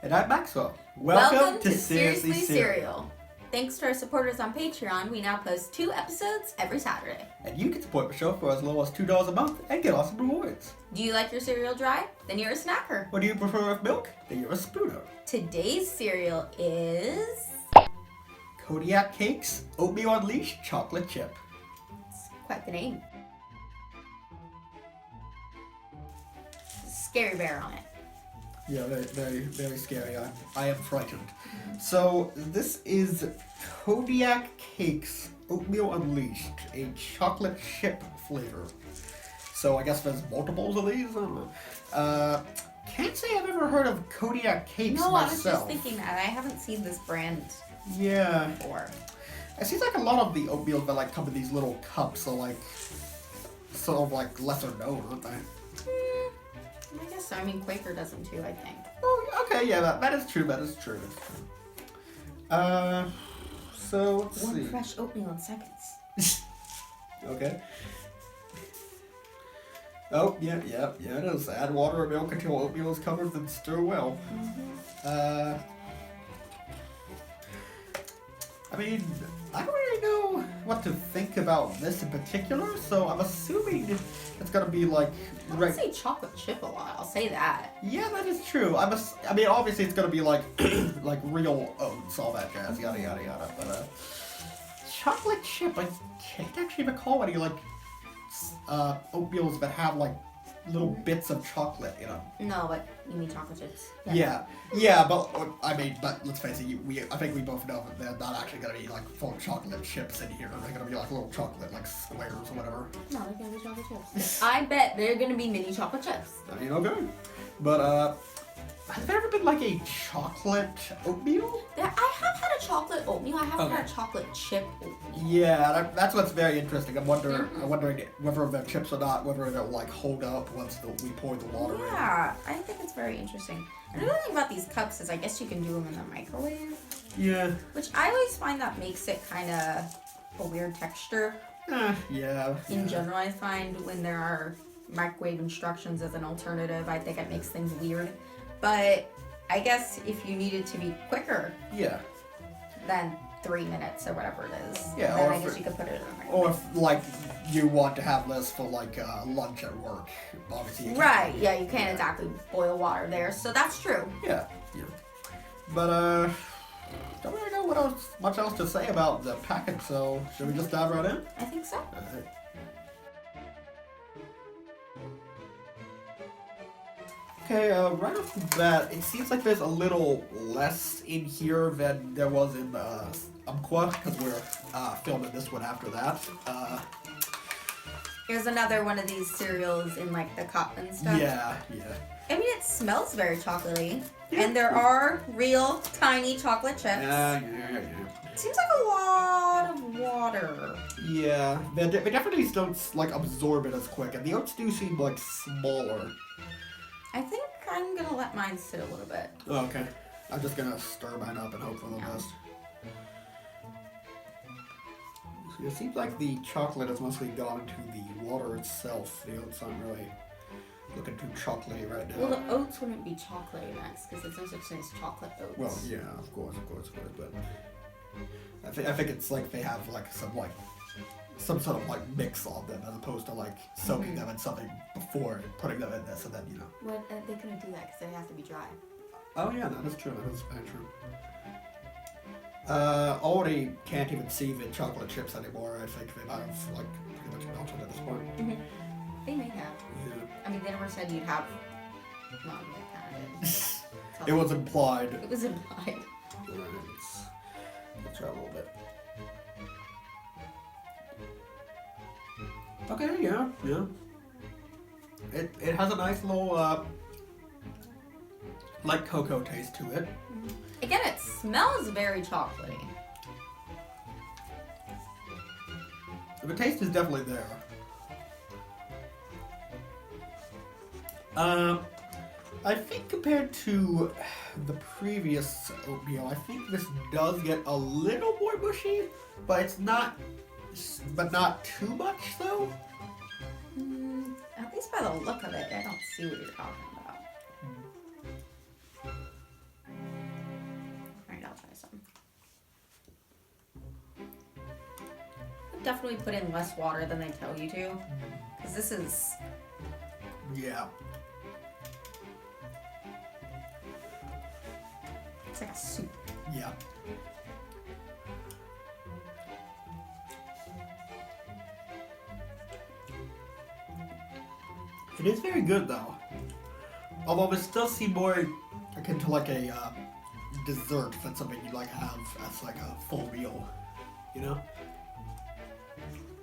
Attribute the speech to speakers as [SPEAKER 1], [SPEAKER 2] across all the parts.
[SPEAKER 1] And I'm Maxwell.
[SPEAKER 2] Welcome to Seriously Cereal. Thanks to our supporters on Patreon, we now post 2 episodes every Saturday.
[SPEAKER 1] And you can support the show for as low as $2 a month and get awesome rewards.
[SPEAKER 2] Do you like your cereal dry? Then you're a snacker.
[SPEAKER 1] Or do you prefer with milk? Then you're a spooner.
[SPEAKER 2] Today's cereal is...
[SPEAKER 1] Kodiac Cakes Oatmeal Unleashed Chocolate Chip.
[SPEAKER 2] It's quite the name. Scary bear on it.
[SPEAKER 1] Yeah, very scary. I am frightened. So, this is Kodiac Cakes Oatmeal Unleashed, a chocolate chip flavor. So, I guess there's multiples of these? I don't know. Can't say I've ever heard of Kodiac Cakes myself.
[SPEAKER 2] No, I was just thinking that. I haven't seen this brand before.
[SPEAKER 1] It seems like a lot of the oatmeals that like come in these little cups are like sort of like lesser known, aren't they?
[SPEAKER 2] I guess so. I mean, Quaker does them too, I think.
[SPEAKER 1] Oh, okay, yeah, that is true. That is true. So let's see.
[SPEAKER 2] One fresh oatmeal in seconds.
[SPEAKER 1] Okay. Oh, yeah, it is. Add water or milk until oatmeal is covered, then stir well. I mean, I don't really know what to think about this in particular, so I'm assuming it's gonna be like...
[SPEAKER 2] I would say chocolate chip a lot, I'll say that.
[SPEAKER 1] Yeah, that is true. I mean, obviously it's gonna be like, like real oats, all that jazz, yada yada yada, but chocolate chip, I can't actually recall any like, oatmeals that have like little bits of chocolate in them.
[SPEAKER 2] No, but you mean chocolate chips.
[SPEAKER 1] Yeah, but let's face it, I think we both know that they're not actually gonna be like full chocolate chips in here. They're gonna be like little chocolate, like squares or whatever.
[SPEAKER 2] No, they're gonna be chocolate chips. I bet they're gonna be mini chocolate chips.
[SPEAKER 1] I mean, okay. But, has there ever been like a chocolate oatmeal?
[SPEAKER 2] I have had a chocolate oatmeal. I haven't had a chocolate chip oatmeal.
[SPEAKER 1] Yeah, that's what's very interesting. I'm wondering whether they're chips or not, whether they'll like hold up once we pour the water in.
[SPEAKER 2] Yeah, I think it's very interesting. Another thing about these cups is I guess you can do them in the microwave.
[SPEAKER 1] Yeah.
[SPEAKER 2] Which I always find that makes it kind of a weird texture.
[SPEAKER 1] Yeah.
[SPEAKER 2] In general, I find when there are microwave instructions as an alternative, I think it makes things weird. But I guess if you need it to be quicker than 3 minutes or whatever it is, then I guess you could put it in the microwave.
[SPEAKER 1] Or if like you want to have this for like lunch at work, obviously.
[SPEAKER 2] Right, yeah, you can't exactly boil water there, so that's true.
[SPEAKER 1] Yeah. But don't really know much else to say about the packet, so should we just dive right in?
[SPEAKER 2] I think so.
[SPEAKER 1] Alright. Okay, right off the bat, it seems like there's a little less in here than there was in Umpqua, because we're filming this one after that.
[SPEAKER 2] Here's another one of these cereals in like the cup and stuff.
[SPEAKER 1] Yeah.
[SPEAKER 2] I mean, it smells very chocolatey, and there are real tiny chocolate chips.
[SPEAKER 1] Yeah.
[SPEAKER 2] It seems like a lot of water.
[SPEAKER 1] Yeah, they definitely don't like absorb it as quick, and the oats do seem like smaller.
[SPEAKER 2] I think I'm gonna let mine sit a little bit.
[SPEAKER 1] Oh, okay. I'm just gonna stir mine up and hope for the best. It seems like the chocolate has mostly gone into the water itself. The oats aren't really looking too chocolatey right now.
[SPEAKER 2] Well, the oats wouldn't be chocolatey, Max, because there's no such thing as chocolate oats.
[SPEAKER 1] Well, yeah, of course, but I think it's like they have like some sort of like mix on them as opposed to like soaking them in something before putting them in this, and then
[SPEAKER 2] Well, they couldn't do that because they have to be dry.
[SPEAKER 1] Oh yeah, that is true. That is very true. Already can't even see the chocolate chips anymore. I think they might have like pretty much melted at this point.
[SPEAKER 2] They may have.
[SPEAKER 1] Yeah.
[SPEAKER 2] I mean, they never said you'd have. No, they kind of did.
[SPEAKER 1] It was implied.
[SPEAKER 2] It was implied.
[SPEAKER 1] Let's try a little bit. Okay, yeah. It has a nice little like cocoa taste to it.
[SPEAKER 2] Again, it smells very chocolatey.
[SPEAKER 1] The taste is definitely there. I think compared to the previous oatmeal, I think this does get a little more mushy, but it's not, not too much though.
[SPEAKER 2] At least by the look of it, I don't see what you're talking about. definitely put in less water than they tell you to. Because this is...
[SPEAKER 1] Yeah.
[SPEAKER 2] It's like a soup.
[SPEAKER 1] Yeah. It is very good though. Although this does seem more akin to like a dessert than something you'd like have as like a full meal, you know?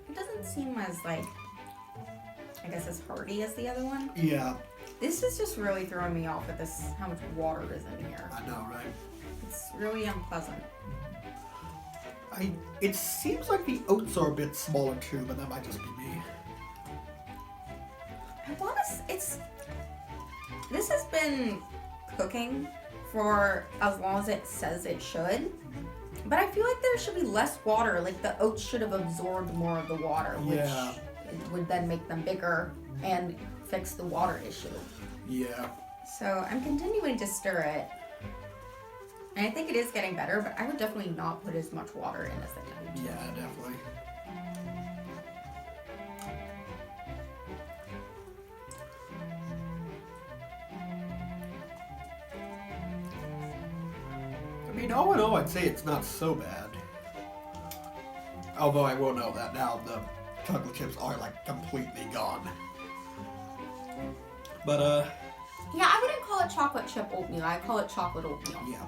[SPEAKER 2] It doesn't seem as like, I guess, as hearty as the other one.
[SPEAKER 1] Yeah.
[SPEAKER 2] This is just really throwing me off at this, how much water is in here.
[SPEAKER 1] I know, right?
[SPEAKER 2] It's really unpleasant.
[SPEAKER 1] It seems like the oats are a bit smaller too, but that might just be me. This
[SPEAKER 2] has been cooking for as long as it says it should, but I feel like there should be less water. Like the oats should have absorbed more of the water, which would then make them bigger and fix the water issue.
[SPEAKER 1] Yeah.
[SPEAKER 2] So I'm continuing to stir it, and I think it is getting better, but I would definitely not put as much water in as they tell you to.
[SPEAKER 1] Yeah, definitely. I mean, all in all, I'd say it's not so bad. Although I will know that now the chocolate chips are like completely gone. But
[SPEAKER 2] yeah, I wouldn't call it chocolate chip oatmeal. I call it chocolate oatmeal.
[SPEAKER 1] Yeah.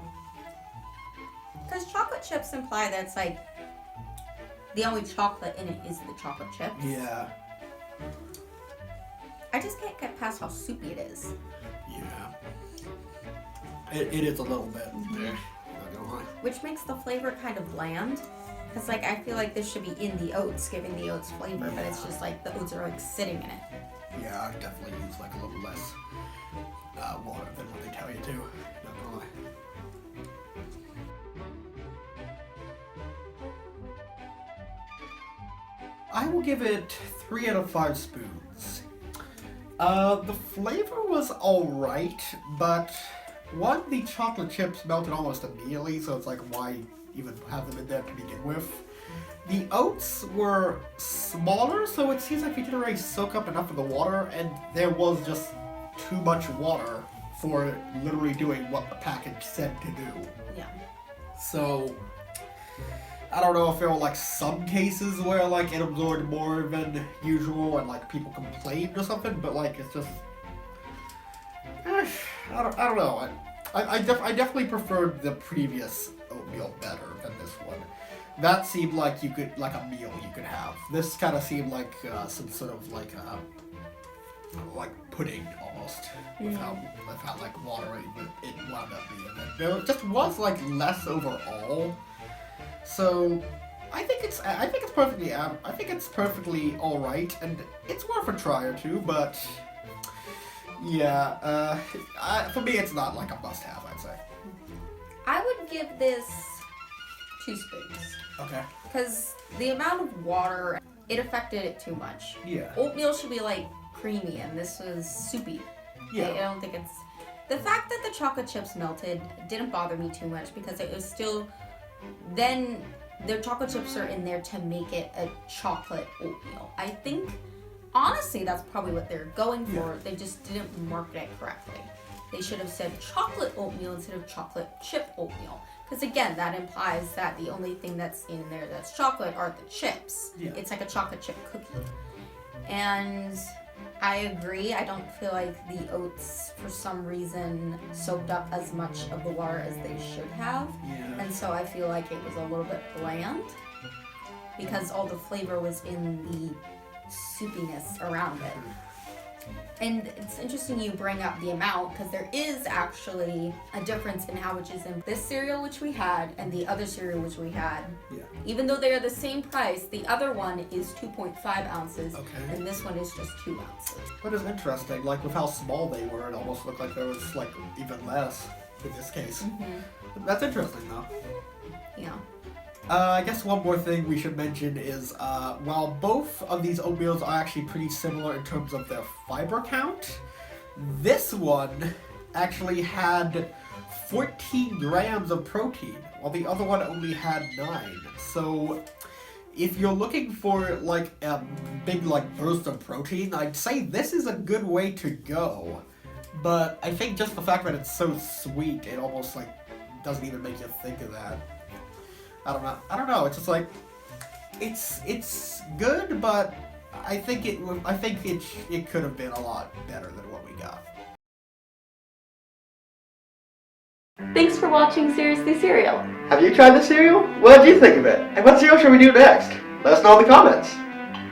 [SPEAKER 2] Because chocolate chips imply that it's like the only chocolate in it is the chocolate chips.
[SPEAKER 1] Yeah.
[SPEAKER 2] I just can't get past how soupy it is.
[SPEAKER 1] Yeah. It is a little bit. Mm-hmm. Not gonna lie.
[SPEAKER 2] Which makes the flavor kind of bland. Because like I feel like this should be in the oats, giving the oats flavor, but it's just like the oats are like sitting in it.
[SPEAKER 1] Yeah, I definitely use like a little less water than what they tell you to. Not gonna lie. I will give it 3 out of 5 spoons. The flavor was alright, but one, the chocolate chips melted almost immediately, so it's like, why even have them in there to begin with? The oats were smaller, so it seems like they didn't already soak up enough of the water, and there was just too much water for literally doing what the package said to do.
[SPEAKER 2] Yeah.
[SPEAKER 1] So, I don't know if there were like some cases where like it absorbed more than usual and like people complained or something, but like it's just, I don't know. I definitely preferred the previous oatmeal better than this one. That seemed like you could, like a meal you could have. This kind of seemed like some sort of like pudding almost, with how like watery it wound up being. And there just was like less overall. So I think it's perfectly all right, and it's worth a try or two. But yeah, for me it's not like a must-have, I'd say.
[SPEAKER 2] I would give this 2 spoons.
[SPEAKER 1] Okay.
[SPEAKER 2] Because the amount of water, it affected it too much.
[SPEAKER 1] Yeah.
[SPEAKER 2] Oatmeal should be like creamy, and this was soupy.
[SPEAKER 1] Yeah.
[SPEAKER 2] I don't think it's... The fact that the chocolate chips melted didn't bother me too much, because it was still... Then the chocolate chips are in there to make it a chocolate oatmeal. I think, honestly, that's probably what they're going for.
[SPEAKER 1] Yeah.
[SPEAKER 2] They just didn't market it correctly. They should have said chocolate oatmeal instead of chocolate chip oatmeal. Because again, that implies that the only thing that's in there that's chocolate are the chips.
[SPEAKER 1] Yeah.
[SPEAKER 2] It's like a chocolate chip cookie. And I agree. I don't feel like the oats, for some reason, soaked up as much of the water as they should have.
[SPEAKER 1] Yeah.
[SPEAKER 2] And so I feel like it was a little bit bland. Because all the flavor was in the soupiness around it. And it's interesting you bring up the amount, because there is actually a difference in how much is in this cereal which we had and the other cereal which we had.
[SPEAKER 1] Yeah.
[SPEAKER 2] Even though they are the same price, the other one is 2.5 ounces,
[SPEAKER 1] Okay.
[SPEAKER 2] and this one is just 2 ounces.
[SPEAKER 1] What is interesting, like with how small they were, it almost looked like there was like even less in this case.
[SPEAKER 2] Mm-hmm.
[SPEAKER 1] That's interesting though.
[SPEAKER 2] Yeah.
[SPEAKER 1] I guess one more thing we should mention is, while both of these oatmeals are actually pretty similar in terms of their fiber count, this one actually had 14 grams of protein, while the other one only had 9. So if you're looking for like a big like burst of protein, I'd say this is a good way to go. But I think just the fact that it's so sweet, it almost like doesn't even make you think of that. I don't know. It's just like it's good, but I think it could have been a lot better than what we got.
[SPEAKER 3] Thanks for watching Seriously Cereal.
[SPEAKER 4] Have you tried the cereal? What did you think of it? And what cereal should we do next? Let us know in the comments.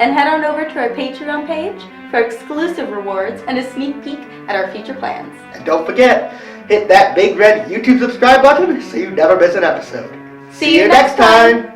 [SPEAKER 3] And head on over to our Patreon page for exclusive rewards and a sneak peek at our future plans.
[SPEAKER 4] And don't forget, hit that big red YouTube subscribe button so you never miss an episode.
[SPEAKER 3] See you next time!